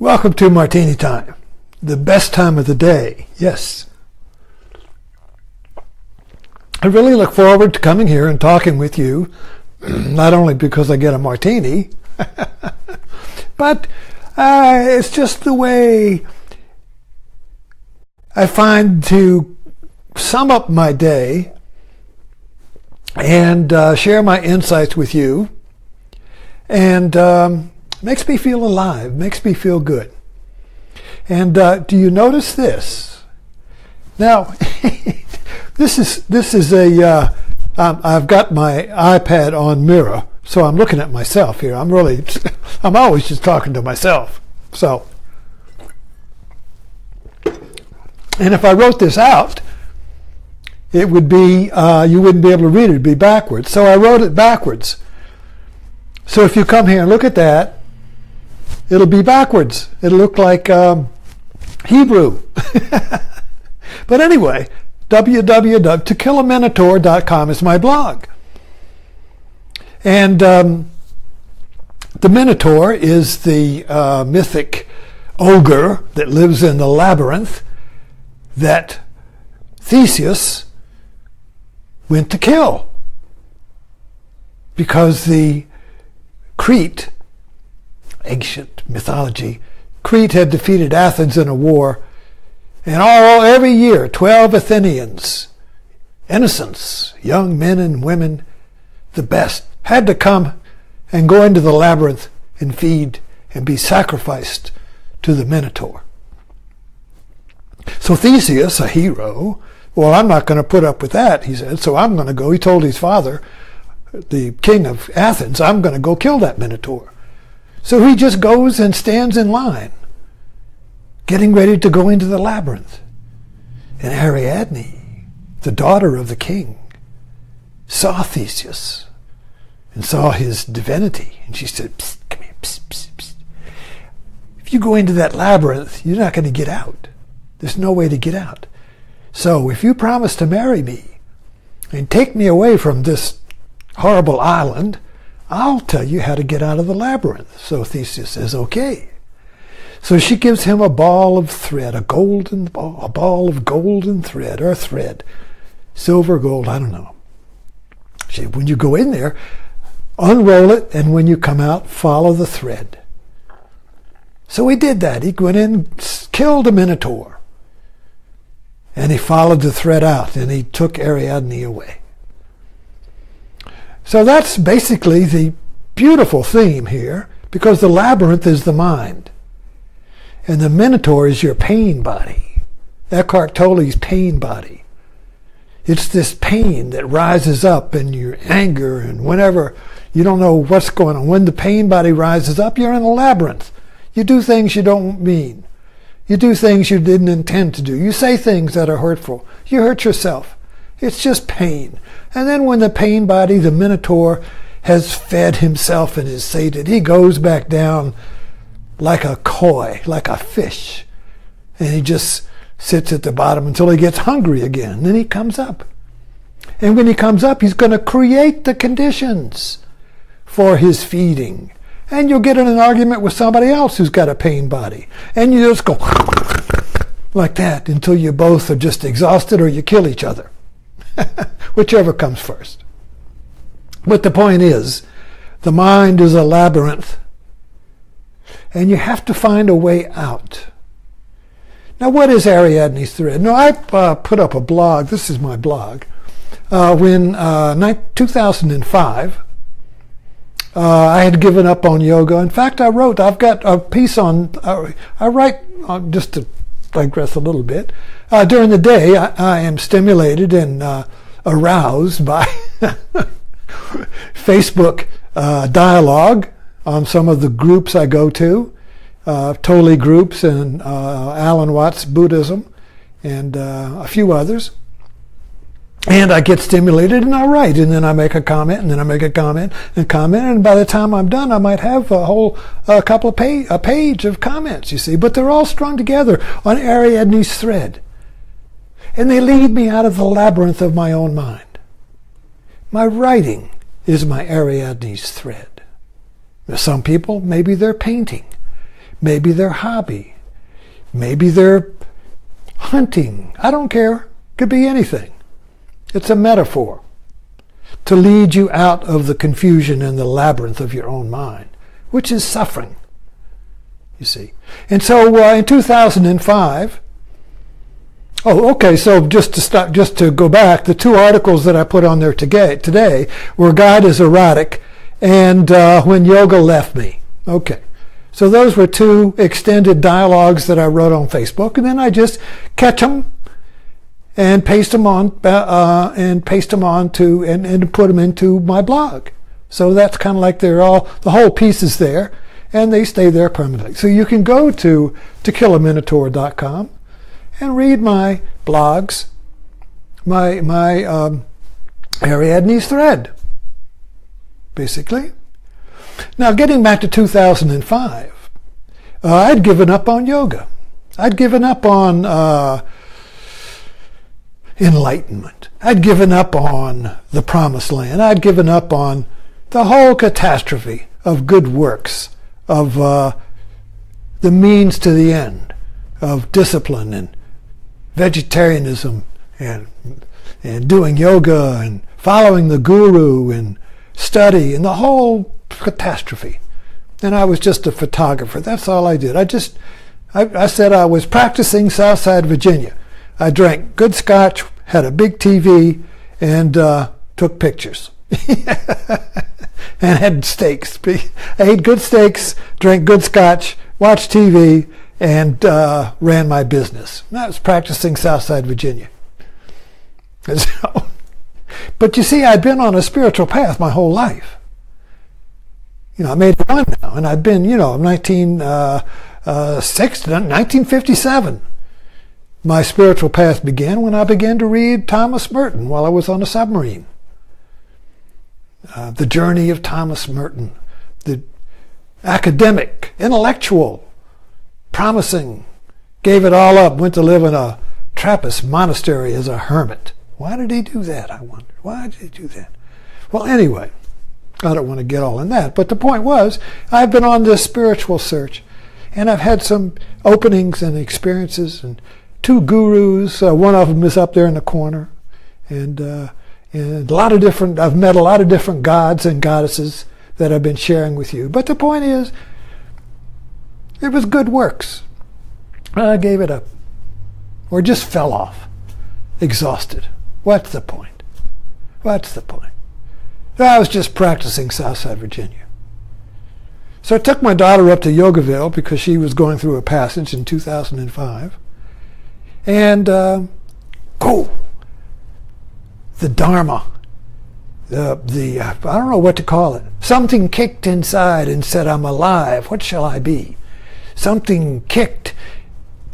Welcome to Martini Time, the best time of the day. Yes. I really look forward to coming here and talking with you, not only because I get a martini, but it's just the way I find to sum up my day and share my insights with you. And makes me feel alive, makes me feel good. And do you notice this? Now, this is a, I've got my iPad on mirror, so I'm looking at myself here. I'm always just talking to myself. So, and if I wrote this out, it would be, you wouldn't be able to read it, it'd be backwards. So I wrote it backwards. So if you come here and look at that, it'll be backwards. It'll look like Hebrew. But anyway, www.tokillaminotaur.com is my blog. And the Minotaur is the mythic ogre that lives in the labyrinth that Theseus went to kill. Because the Crete, ancient mythology, Crete had defeated Athens in a war, and every year 12 Athenians, innocents, young men and women, the best, had to come and go into the labyrinth and feed and be sacrificed to the Minotaur. So Theseus, a hero, well, I'm not going to put up with that, he said, so I'm going to go. He told his father, the king of Athens, I'm going to go kill that Minotaur. So he just goes and stands in line, getting ready to go into the labyrinth. And Ariadne, the daughter of the king, saw Theseus and saw his divinity. And she said, "Psst, come here, psst, psst, psst. If you go into that labyrinth, you're not going to get out. There's no way to get out. So if you promise to marry me and take me away from this horrible island, I'll tell you how to get out of the labyrinth." So Theseus says, okay. So she gives him a ball of thread, a ball of golden thread, or thread, silver, gold, I don't know. She said, when you go in there, unroll it, and when you come out, follow the thread. So he did that. He went in, killed a Minotaur, and he followed the thread out, and he took Ariadne away. So that's basically the beautiful theme here, because the labyrinth is the mind. And the Minotaur is your pain body. Eckhart Tolle's pain body. It's this pain that rises up in your anger, and whenever you don't know what's going on. When the pain body rises up, you're in a labyrinth. You do things you don't mean. You do things you didn't intend to do. You say things that are hurtful. You hurt yourself. It's just pain. And then when the pain body, the Minotaur, has fed himself and is sated, he goes back down like a koi, like a fish. And he just sits at the bottom until he gets hungry again. Then he comes up. And when he comes up, he's going to create the conditions for his feeding. And you'll get in an argument with somebody else who's got a pain body. And you just go like that until you both are just exhausted or you kill each other. Whichever comes first. But the point is, the mind is a labyrinth, and you have to find a way out. Now, what is Ariadne's thread? No, I put up a blog. This is my blog. When 2005, I had given up on yoga. In fact, I've got a piece on, I write, just to digress a little bit, during the day I am stimulated and aroused by Facebook dialogue on some of the groups I go to, Tolle groups and Alan Watts Buddhism and a few others. And I get stimulated and I write, and then I make a comment, and then I make a comment, and by the time I'm done, I might have a page of comments, you see. But they're all strung together on Ariadne's thread. And they lead me out of the labyrinth of my own mind. My writing is my Ariadne's thread. Some people, maybe they're painting. maybe their hobby, maybe their hunting. I don't care. Could be anything. It's a metaphor to lead you out of the confusion and the labyrinth of your own mind, which is suffering, you see. And so in 2005, so just to go back, the two articles that I put on there today were God is Erotic and When Yoga Left Me. Okay. So those were two extended dialogues that I wrote on Facebook, and then I just catch them and paste them on and put them into my blog. So that's kind of like the whole piece is there, and they stay there permanently. So you can go to killaminotaur.com and read my blogs, my Ariadne's thread, basically. Now, getting back to 2005, I'd given up on yoga. I'd given up on enlightenment. I'd given up on the promised land. I'd given up on the whole catastrophe of good works, of the means to the end, of discipline and vegetarianism and doing yoga and following the guru and study and the whole catastrophe. And I was just a photographer. That's all I did. I said I was practicing Southside Virginia. I drank good scotch, had a big TV, and took pictures. And had steaks. I ate good steaks, drank good scotch, watched TV, and ran my business. I was practicing Southside Virginia. And so, but you see, I'd been on a spiritual path my whole life. I made one now, and I've been, 1957. My spiritual path began when I began to read Thomas Merton while I was on a submarine. The journey of Thomas Merton, the academic, intellectual, promising, gave it all up, went to live in a Trappist monastery as a hermit. Why did he do that, I wonder? Why did he do that? Well, anyway, I don't want to get all in that, but the point was, I've been on this spiritual search, and I've had some openings and experiences, and two gurus, one of them is up there in the corner, and a lot of different, I've met a lot of different gods and goddesses that I've been sharing with you. But the point is, it was good works. I gave it up, or just fell off, exhausted. What's the point? What's the point? I was just practicing Southside Virginia. So I took my daughter up to Yogaville because she was going through a passage in 2005. And, the Dharma, I don't know what to call it. Something kicked inside and said, I'm alive. What shall I be? Something kicked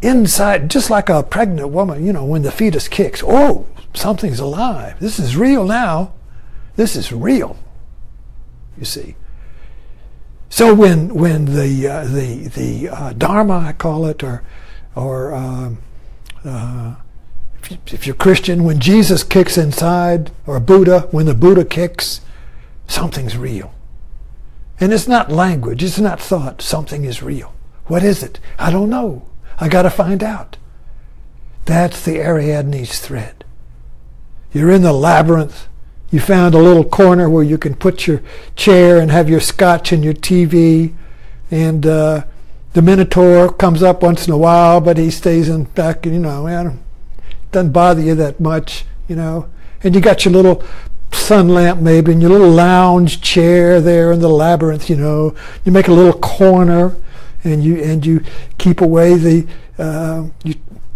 inside, just like a pregnant woman, when the fetus kicks. Oh, something's alive. This is real now. This is real, you see. So when the Dharma, I call it, or if you're Christian, when Jesus kicks inside, or Buddha, when the Buddha kicks, something's real. And it's not language, it's not thought. Something is real. What is it? I don't know. I got to find out. That's the Ariadne's thread. You're in the labyrinth. You found a little corner where you can put your chair and have your scotch and your TV. And the Minotaur comes up once in a while, but he stays in back, doesn't bother you that much, And you got your little sun lamp maybe, and your little lounge chair there in the labyrinth, You make a little corner, and you keep away you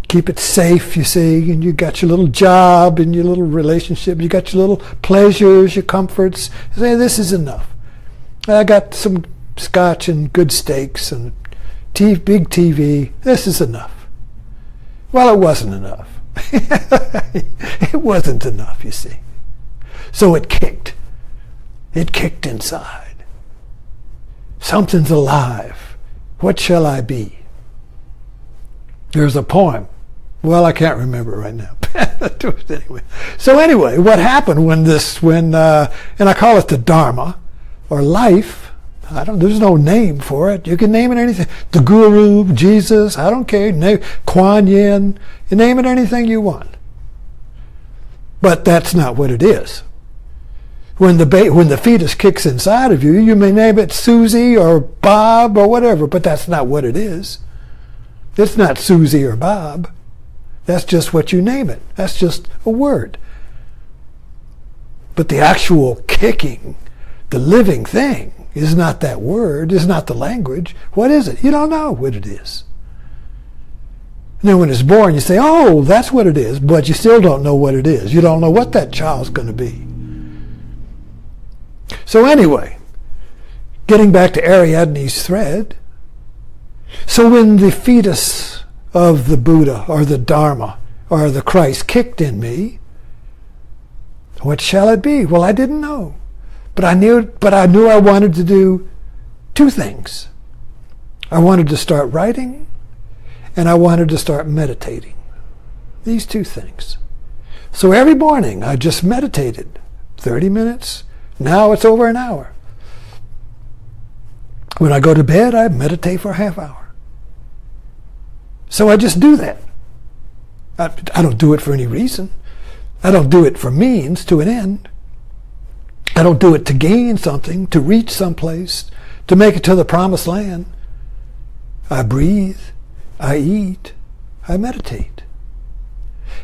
keep it safe, you see, and you got your little job and your little relationship, you got your little pleasures, your comforts. You say, this is enough. I got some scotch and good steaks and big TV. This is enough. Well, it wasn't enough. It wasn't enough, you see. So it kicked. It kicked inside. Something's alive. What shall I be? There's a poem. Well, I can't remember it right now. Anyway, what happened and I call it the Dharma, or life, There's no name for it. You can name it anything. The Guru, Jesus, I don't care. Kuan Yin. You name it anything you want. But that's not what it is. When the fetus kicks inside of you, you may name it Susie or Bob or whatever, but that's not what it is. It's not Susie or Bob. That's just what you name it. That's just a word. But the actual kicking, the living thing, is not that word, is not the language. What is it? You don't know what it is. And then when it's born, you say, oh, that's what it is, but you still don't know what it is. You don't know what that child's going to be. So anyway, getting back to Ariadne's thread, so when the fetus of the Buddha or the Dharma or the Christ kicked in me, what shall it be? Well, I didn't know. But I knew I wanted to do two things. I wanted to start writing, and I wanted to start meditating. These two things. So every morning I just meditated 30 minutes. Now it's over an hour. When I go to bed, I meditate for a half hour. So I just do that. I don't do it for any reason. I don't do it for means to an end. I don't do it to gain something, to reach someplace, to make it to the promised land. I breathe, I eat, I meditate.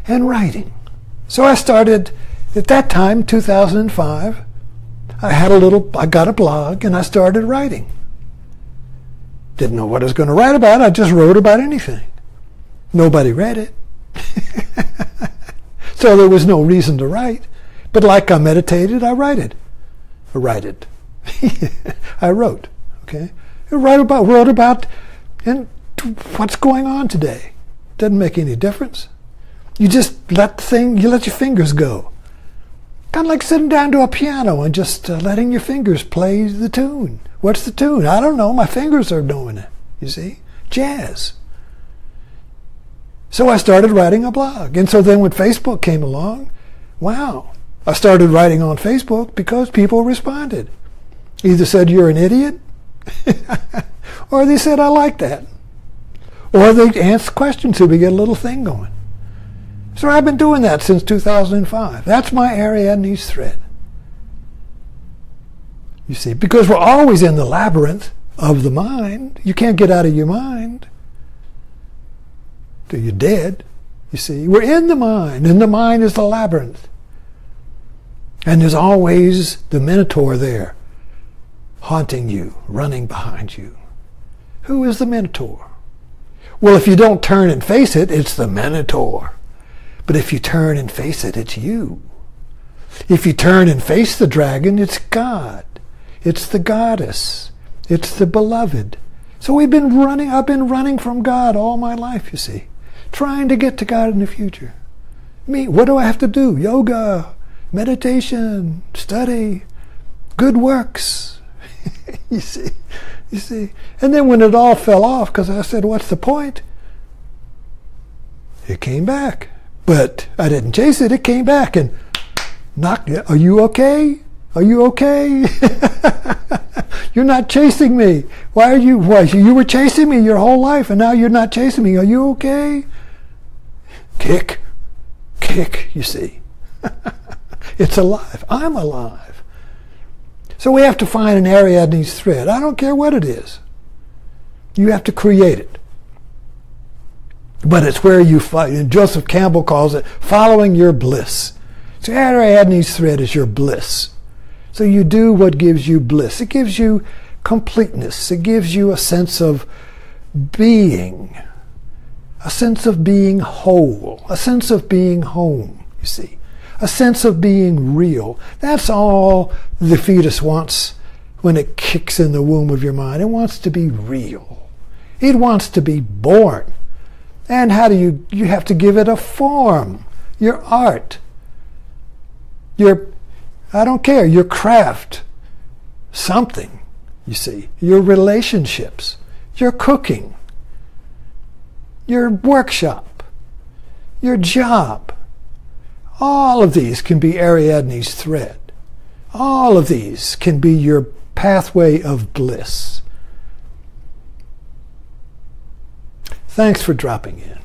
And writing. So I started, at that time, 2005, I got a blog and I started writing. Didn't know what I was going to write about, I just wrote about anything. Nobody read it. So there was no reason to write. But like I meditated, I wrote. I wrote. Okay, I wrote about and what's going on today. Doesn't make any difference. You just you let your fingers go. Kind of like sitting down to a piano and just letting your fingers play the tune. What's the tune? I don't know. My fingers are doing it. You see, jazz. So I started writing a blog, and so then when Facebook came along, wow. I started writing on Facebook because people responded. Either said, you're an idiot, or they said, I like that. Or they asked questions so we get a little thing going. So I've been doing that since 2005. That's my Ariadne's thread. You see, because we're always in the labyrinth of the mind. You can't get out of your mind till you're dead. You see, we're in the mind, and the mind is the labyrinth. And there's always the Minotaur there, haunting you, running behind you. Who is the Minotaur? Well, if you don't turn and face it, it's the Minotaur. But if you turn and face it, it's you. If you turn and face the dragon, it's God. It's the goddess. It's the beloved. So I've been running from God all my life, you see, trying to get to God in the future. What do I have to do? Yoga, meditation, study, good works. You see. And then when it all fell off, because I said, what's the point? It came back. But I didn't chase it. It came back and knocked it. Are you okay? Are you okay? You're not chasing me. Why? You were chasing me your whole life, and now you're not chasing me. Are you okay? Kick, you see. It's alive. I'm alive. So we have to find an Ariadne's thread. I don't care what it is. You have to create it. But it's where you find, and Joseph Campbell calls it, following your bliss. So Ariadne's thread is your bliss. So you do what gives you bliss. It gives you completeness. It gives you a sense of being. A sense of being whole. A sense of being home, you see. A sense of being real. That's all the fetus wants when it kicks in the womb of your mind. It wants to be real. It wants to be born. And how do you have to give it a form. Your art. I don't care, your craft. Something, you see. Your relationships. Your cooking. Your workshop. Your job. All of these can be Ariadne's thread. All of these can be your pathway of bliss. Thanks for dropping in.